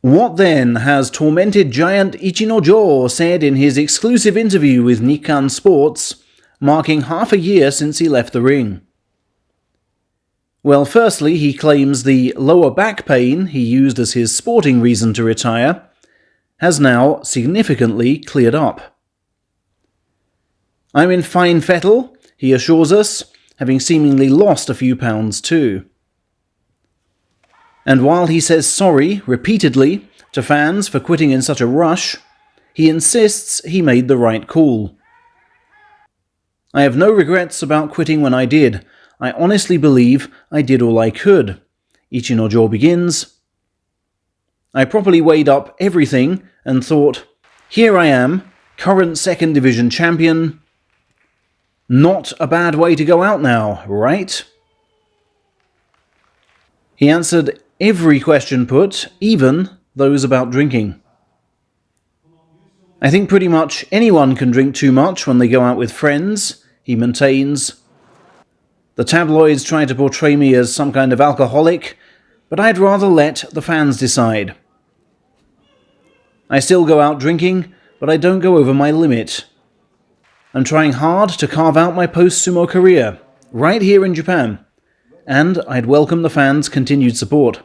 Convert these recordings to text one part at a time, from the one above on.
What then has tormented giant Ichinojo said in his exclusive interview with Nikkan Sports, marking half a year since he left the ring? Well, firstly, he claims the lower back pain he used as his sporting reason to retire has now significantly cleared up. "I'm in fine fettle," he assures us, having seemingly lost a few pounds too. And while he says sorry repeatedly to fans for quitting in such a rush, he insists he made the right call. "I have no regrets about quitting when I did. I honestly believe I did all I could," Ichinojo begins. "I properly weighed up everything and thought, here I am, current second division champion. Not a bad way to go out now, right?" He answered every question put, even those about drinking. "I think pretty much anyone can drink too much when they go out with friends," he maintains. "The tabloids try to portray me as some kind of alcoholic, but I'd rather let the fans decide. I still go out drinking, but I don't go over my limit. I'm trying hard to carve out my post-sumo career, right here in Japan, and I'd welcome the fans' continued support."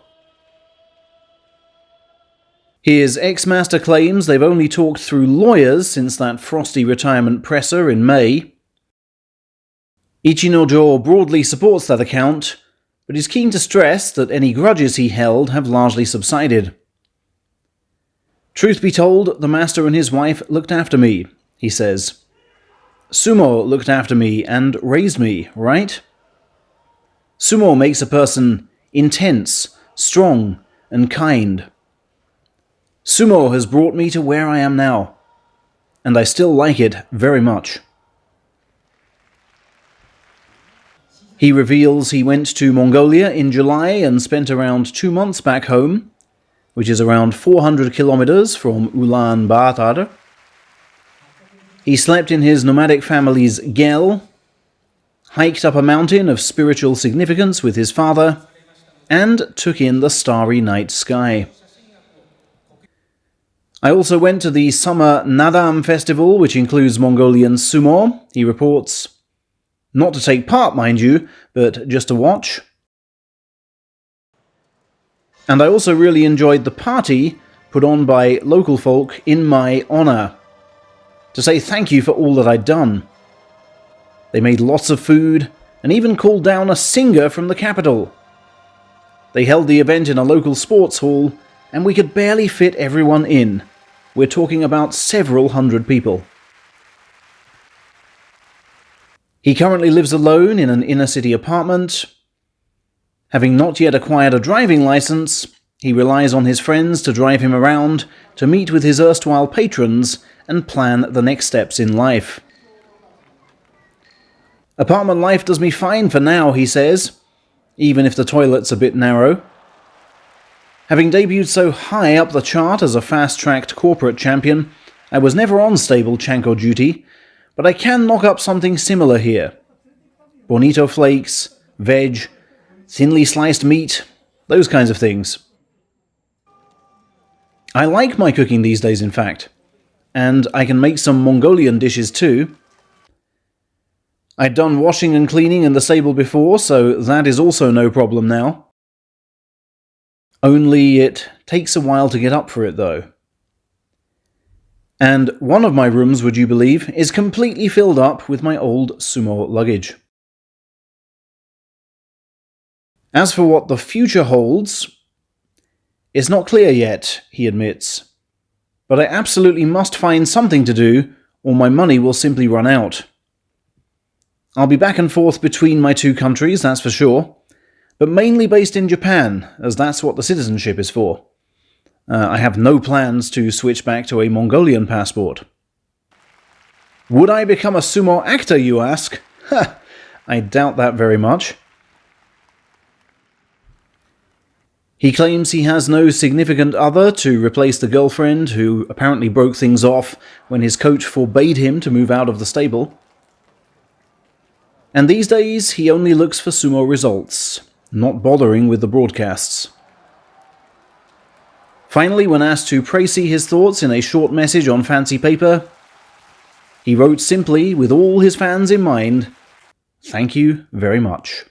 His ex-master claims they've only talked through lawyers since that frosty retirement presser in May. Ichinojo broadly supports that account, but is keen to stress that any grudges he held have largely subsided. "Truth be told, the master and his wife looked after me," he says. "Sumo looked after me and raised me, right? Sumo makes a person intense, strong, and kind. Sumo has brought me to where I am now, and I still like it very much." He reveals he went to Mongolia in July and spent around 2 months back home, which is around 400 kilometers from Ulaanbaatar. He slept in his nomadic family's gel, hiked up a mountain of spiritual significance with his father, and took in the starry night sky. "I also went to the summer Nadam festival, which includes Mongolian sumo," he reports. "Not to take part, mind you, but just to watch. And I also really enjoyed the party put on by local folk in my honor, to say thank you for all that I'd done. They made lots of food, and even called down a singer from the capital. They held the event in a local sports hall, and we could barely fit everyone in. We're talking about several hundred people." He currently lives alone in an inner-city apartment. Having not yet acquired a driving license, he relies on his friends to drive him around, to meet with his erstwhile patrons, and plan the next steps in life. "Apartment life does me fine for now," he says, even if the toilet's a bit narrow. "Having debuted so high up the chart as a fast-tracked corporate champion, I was never on stable Chanko duty, but I can knock up something similar here. Bonito flakes, veg, thinly sliced meat, those kinds of things. I like my cooking these days, in fact, and I can make some Mongolian dishes too. I'd done washing and cleaning in the stable before, so that is also no problem now. Only it takes a while to get up for it, though. And one of my rooms, would you believe, is completely filled up with my old sumo luggage." As for what the future holds, it's not clear yet, he admits. But I absolutely must find something to do, or my money will simply run out. I'll be back and forth between my two countries, that's for sure, but mainly based in Japan, as that's what the citizenship is for. I have no plans to switch back to a Mongolian passport. Would I become a sumo actor, you ask? Ha! I doubt that very much. He claims he has no significant other to replace the girlfriend who apparently broke things off when his coach forbade him to move out of the stable. And these days he only looks for sumo results, not bothering with the broadcasts. Finally, when asked to précis his thoughts in a short message on fancy paper, he wrote simply, with all his fans in mind, "Thank you very much."